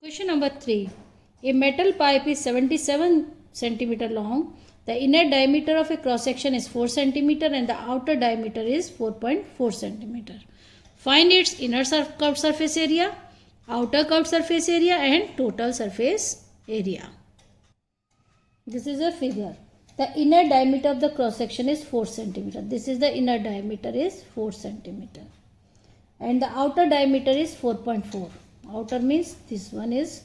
Question number 3. A metal pipe is 77 centimeter long. The inner diameter of a cross section is 4 centimeter and the outer diameter is 4.4 centimeter. Find its inner curved surface area, outer curved surface area and total surface area. This is a figure. The inner diameter of the cross section is 4 centimeter. This is the inner diameter is 4 centimeter. And the outer diameter is 4.4. Outer means this one is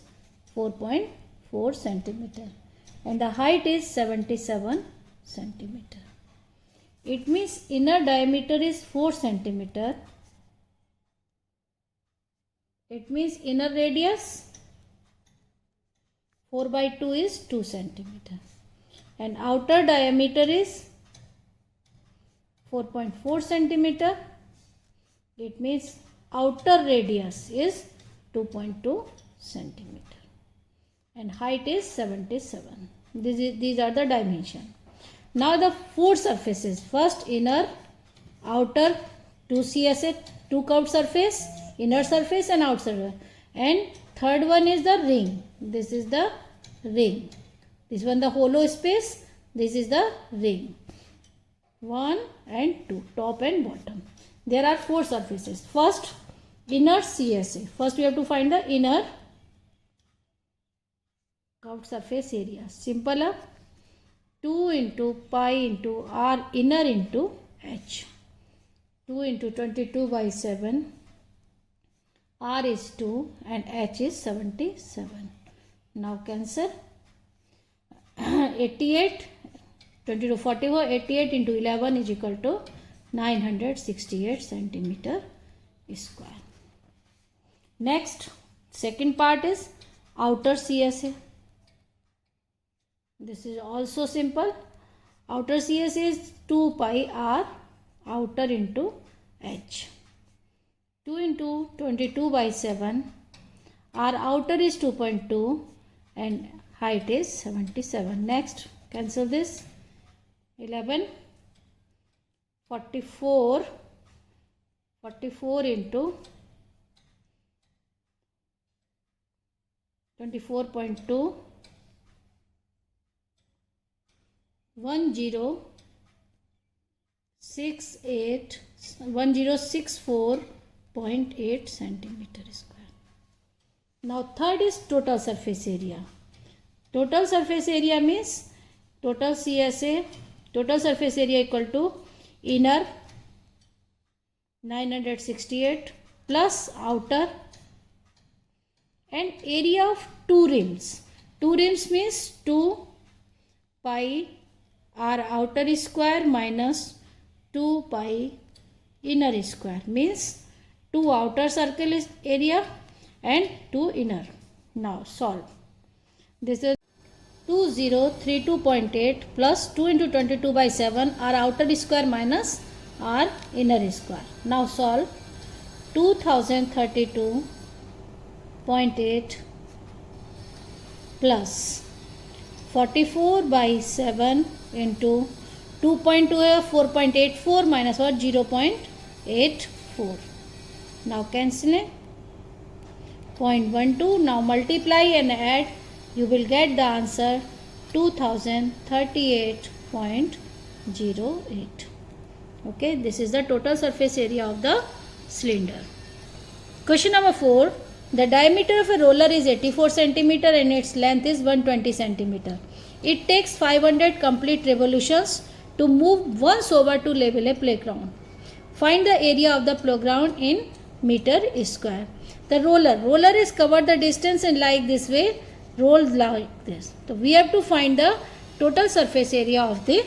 4.4 centimeter. And the height is 77 centimeter. It means inner diameter is 4 centimeter. It means inner radius 4 by 2 is 2 centimeter. And outer diameter is 4.4 centimeter. It means outer radius is 2.2 centimeter. And height is 77. These are the dimensions. Now the four surfaces. First inner, outer, 2 CSA, 2 curved surface, inner surface and outer. And third one is the ring. This is the ring. This one the hollow space. This is the ring. 1 and 2, top and bottom. There are four surfaces. First, inner CSA. First we have to find the inner curved surface area. Simple. 2 into pi into r inner into h. 2 into 22 by 7. R is 2 and h is 77. Now cancel. 88, 22, 44, 88 into 11 is equal to 968 centimeter square. Next, second part is outer CSA. This is also simple. Outer CSA is 2 pi r outer into h. 2 into 22 by 7. Our outer is 2.2 and height is 77. Next, cancel this. 11, 44 into 24.2, 1064.8 centimeter square. Now third is total surface area. Total surface area means total CSA, total surface area equal to inner 968 plus outer and area of two rims. Two rims means 2 pi r outer square minus 2 pi inner square means 2 outer circle area and 2 inner. Now solve. This is 2032.8 plus 2 into 22 by 7 r outer square minus r inner square. Now solve. 2032.8 plus 44 by 7 into 2.2 4.84 minus what 0.84. Now cancel it. 0.12. Now multiply and add. You will get the answer 2038.08. Okay, this is the total surface area of the cylinder. Question number 4. The diameter of a roller is 84 centimeter and its length is 120 centimeter. It takes 500 complete revolutions to move once over to level a playground. Find the area of the playground in meter square. The roller is covered the distance and like this way rolled like this. So we have to find the total surface area of the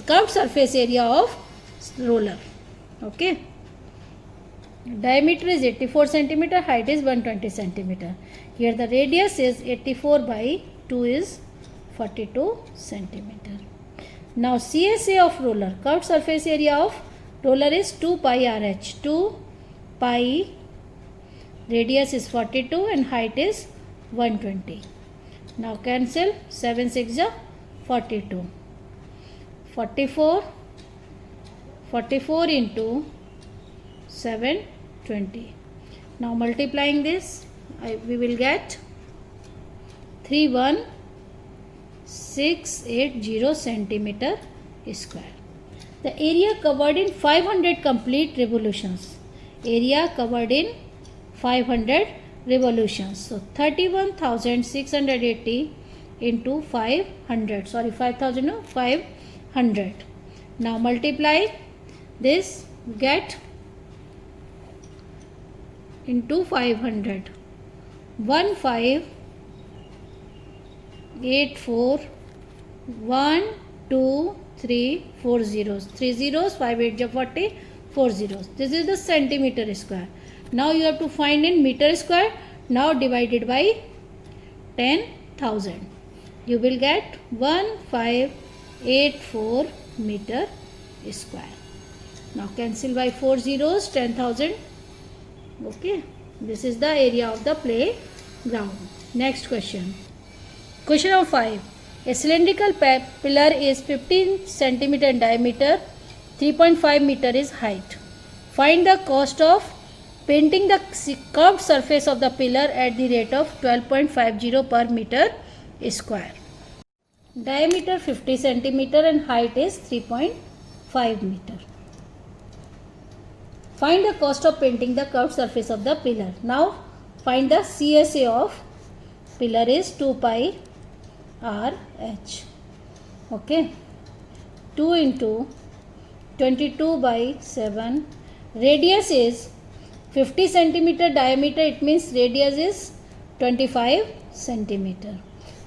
curved surface area of roller. Okay. Diameter is 84 centimeter, height is 120 centimeter. Here the radius is 84 by 2 is 42 centimeter. Now CSA of roller, curved surface area of roller is 2 pi RH. 2 pi, radius is 42 and height is 120. Now cancel. 7 6 is 42. 44 into 7 20. Now multiplying this, we will get 31680 centimeter square. The area covered in 500 complete revolutions. Area covered in 500 revolutions. So 31,680 into 500. Sorry, 5,000 no, 500. Now multiply this, get into 500. 1584 1 2 3 4 zeros. 3 zeros, 5 8 ja 40, 4 zeros. This is the centimeter square. Now you have to find in meter square. Now divided by 10,000. You will get 1584 meter square. Now cancel by 4 zeros, 10,000. Okay, this is the area of the playground. Next question. Question number 5. A cylindrical pillar is 15 centimeter in diameter, 3.5 meter is height. Find the cost of painting the curved surface of the pillar at the rate of 12.50 per meter square. Diameter 50 centimeter and height is 3.5 meter. Find the cost of painting the curved surface of the pillar. Now find the CSA of pillar is 2 pi RH. Okay. 2 into 22 by 7. Radius is 50 centimeter diameter. It means radius is 25 centimeter.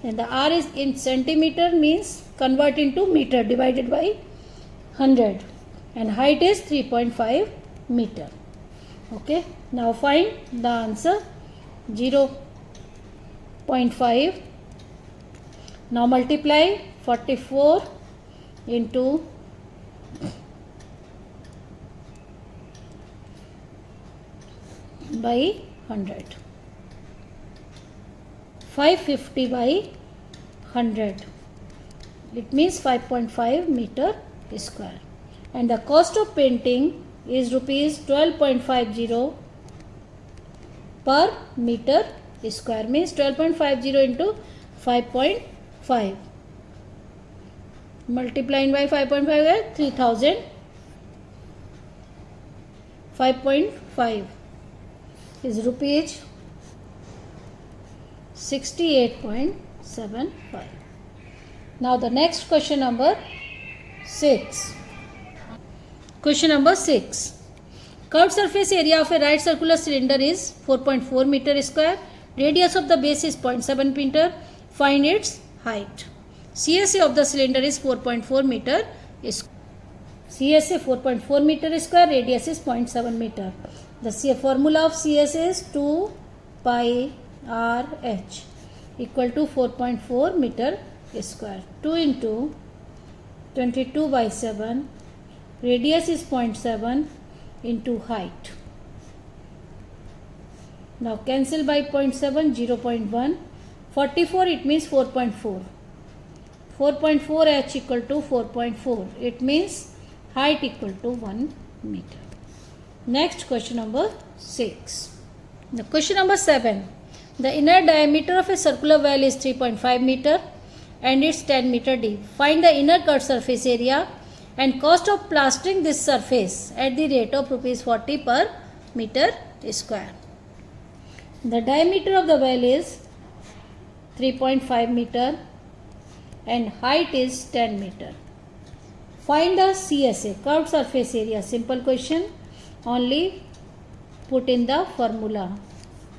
And the R is in centimeter means convert into meter divided by 100. And height is 3.5 meter. Okay. Now find the answer. 0.5. Now multiply 44 into by 100. 550 by 100. It means 5.5 meter square. And the cost of painting is rupees 12.50 per meter square. Means 12.50 into 5.5. Multiplying by 5.5 is 3000. 5.5 is rupees 68.75. Now the next question number 6. Question number 6. Curved surface area of a right circular cylinder is 4.4 meter square. Radius of the base is 0.7 meter. Find its height. CSA of the cylinder is 4.4 meter square. CSA 4.4 meter square. Radius is 0.7 meter. The formula of CSA is 2 pi RH equal to 4.4 meter square. 2 into 22 by 7. Radius is 0.7 into height. Now cancel by 0.7, 0.1. 44 it means 4.4. 4.4 H equal to 4.4. It means height equal to 1 meter. Next question number 6. The question number 7. The inner diameter of a circular well is 3.5 meter and it's 10 meter deep. Find the inner curved surface area and cost of plastering this surface at the rate of rupees 40 per meter square. The diameter of the well is 3.5 meter and height is 10 meter. Find the CSA, curved surface area. Simple question. Only put in the formula.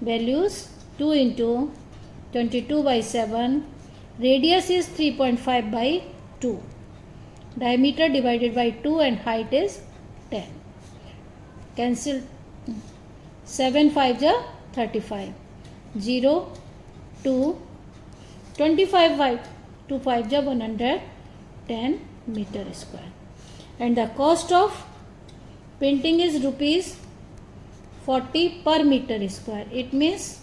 Values 2 into 22 by 7. Radius is 3.5 by 2. Diameter divided by 2 and height is 10. Cancel 7 5 ja 35. 0 2 25 by 2 5 ja 110 meter square. And the cost of painting is rupees 40 per meter square. It means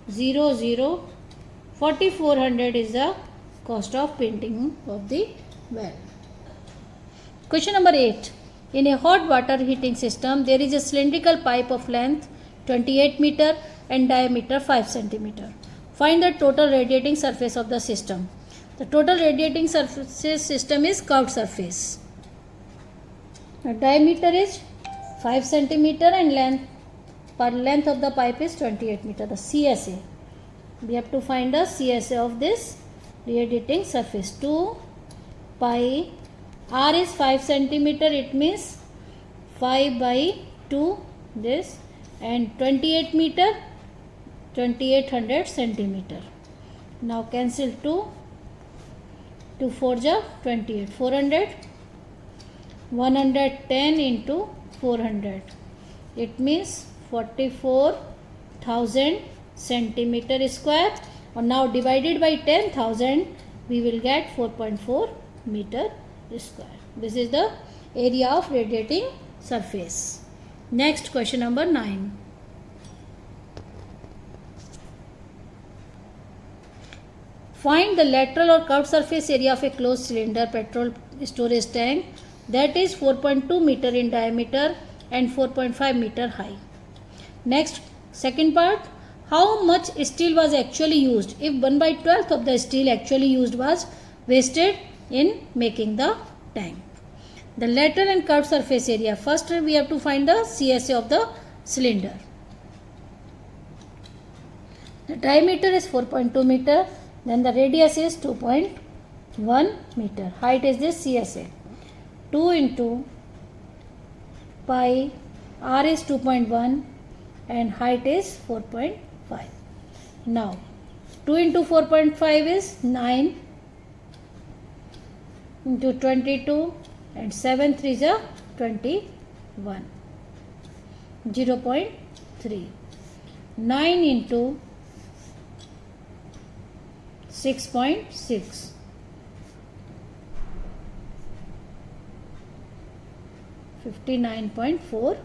4400 is the cost of painting of the well. Question number 8. In a hot water heating system, there is a cylindrical pipe of length 28 meter and diameter 5 centimeter. Find the total radiating surface of the system. The total radiating surface system is curved surface. The diameter is 5 centimeter and length of the pipe is 28 meter. The CSA. We have to find the CSA of this radiating surface. 2 pi r is 5 centimeter. It means 5 by 2 this, and 28 meter 2800 centimeter. Now cancel 2 4 ja 28, 400, 110 into 400. It means 44,000 centimeter square. And now divided by 10,000, we will get 4.4 meter square. This is the area of radiating surface. Next, question number 9. Find the lateral or curved surface area of a closed cylinder petrol storage tank that is 4.2 meter in diameter and 4.5 meter high. Next, second part, how much steel was actually used if 1/12 of the steel actually used was wasted in making the tank. The lateral and curved surface area. First we have to find the CSA of the cylinder. The diameter is 4.2 meter. Then the radius is 2.1 meter. Height is this CSA. 2 into pi, r is 2.1 and height is 4.5. Now 2 into 4.5 is 9 into 22 and 7 3 is 21. 0.3. 9 into 6.6. 59.4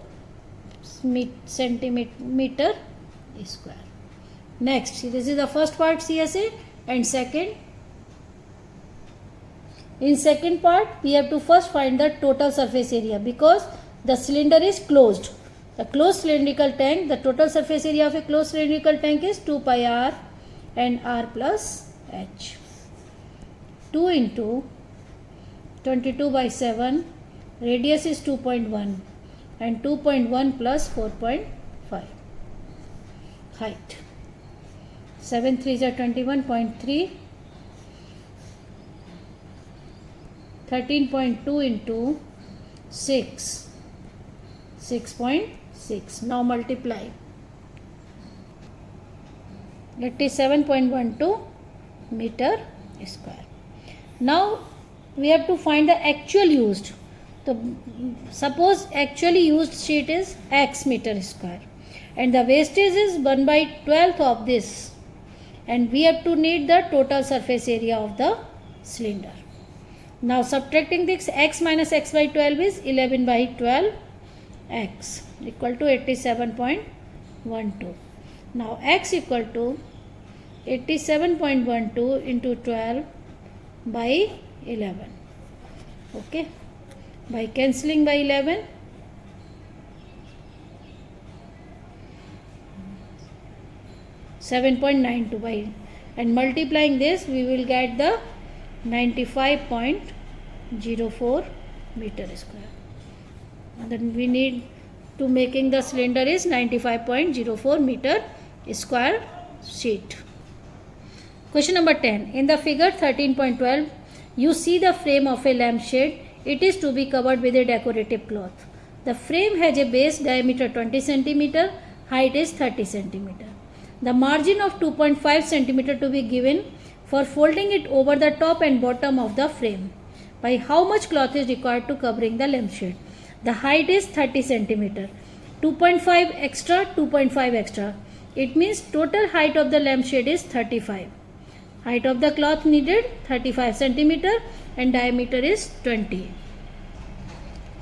centimeter square. Next, this is the first part CSA, and second. In second part, we have to first find the total surface area because the cylinder is closed. The closed cylindrical tank, the total surface area of a closed cylindrical tank is 2 pi r and r plus h. 2 into 22 by 7, radius is 2.1 and 2.1 plus 4.5. Height 7 3 is 21.3. 13.2 into 6, 6.6. Now multiply. 87.12 meter square. Now we have to find the actual used. So suppose actually used sheet is x meter square and the wastage is 1/12 of this, and we have to need the total surface area of the cylinder. Now subtracting this x minus x by 12 is 11 by 12 x equal to 87.12. Now x equal to 87.12 into 12 by 11. Okay. By cancelling by 11, (7.92) by, and multiplying this, we will get the 95.04 meter square. And then we need to making the cylinder is 95.04 meter square sheet. Question number 10. In the figure 13.12, you see the frame of a lampshade. It is to be covered with a decorative cloth. The frame has a base diameter 20 cm, height is 30 cm. The margin of 2.5 cm to be given for folding it over the top and bottom of the frame. By how much cloth is required to covering the lampshade? The height is 30 cm. 2.5 extra, 2.5 extra. It means total height of the lampshade is 35. Height of the cloth needed 35 cm and diameter is 20.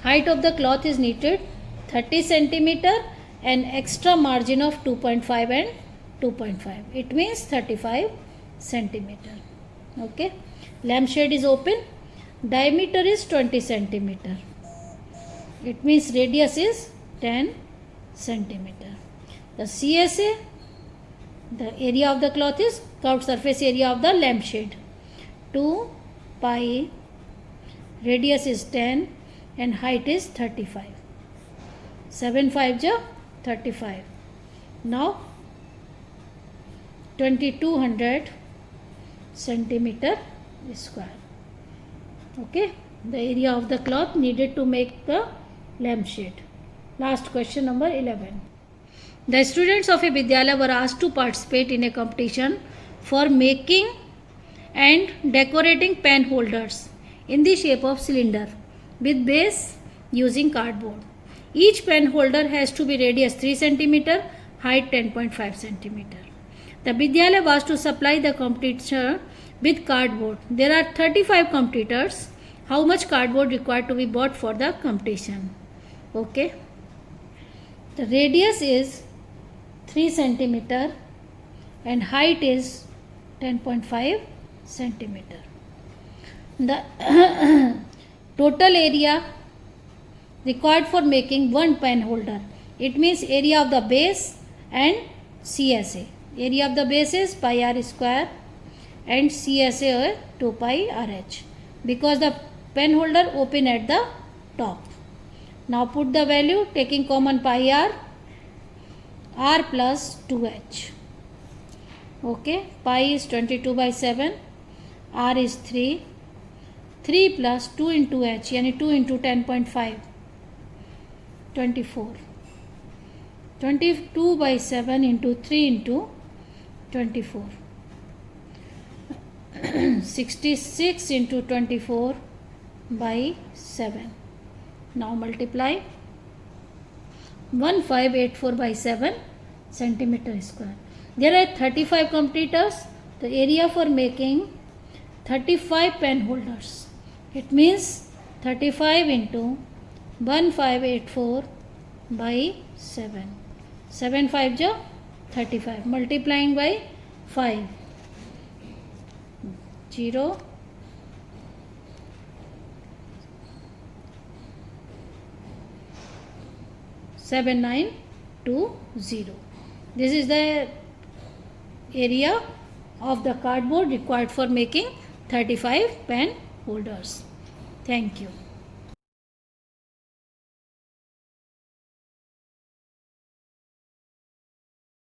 Height of the cloth is needed 30 cm and extra margin of 2.5 and 2.5. It means 35 cm. Okay. Lampshade is open. Diameter is 20 cm. It means radius is 10 cm. The CSA The area of the cloth is curved surface area of the lampshade. 2 pi, radius is 10 and height is 35. 7 5 ja 35. Now 2200 centimeter square. Okay, the area of the cloth needed to make the lampshade. Last question number 11. The students of a Vidyalaya were asked to participate in a competition for making and decorating pen holders in the shape of cylinder with base using cardboard. Each pen holder has to be radius 3 cm, height 10.5 cm. The Vidyalaya was to supply the competitor with cardboard. There are 35 competitors. How much cardboard required to be bought for the competition? Okay. The radius is 3 cm and height is 10.5 cm. The total area required for making one pen holder. It means area of the base and CSA. Area of the base is pi r square and CSA 2 pi RH, because the pen holder open at the top. Now put the value taking common pi r plus 2h. Okay, pi is 22 by 7, r is 3, 3 plus 2 into h, yani 2 into 10.5, 24. 22 by 7 into 3 into 24. 66 into 24 by 7. Now multiply. 1584 by 7 centimeter square. There are 35 competitors. The area for making 35 pen holders. It means 35 into 1584 by 7. 7 5 ja 35. Multiplying by 5. 0 7920. This is the area of the cardboard required for making 35 pen holders. Thank you.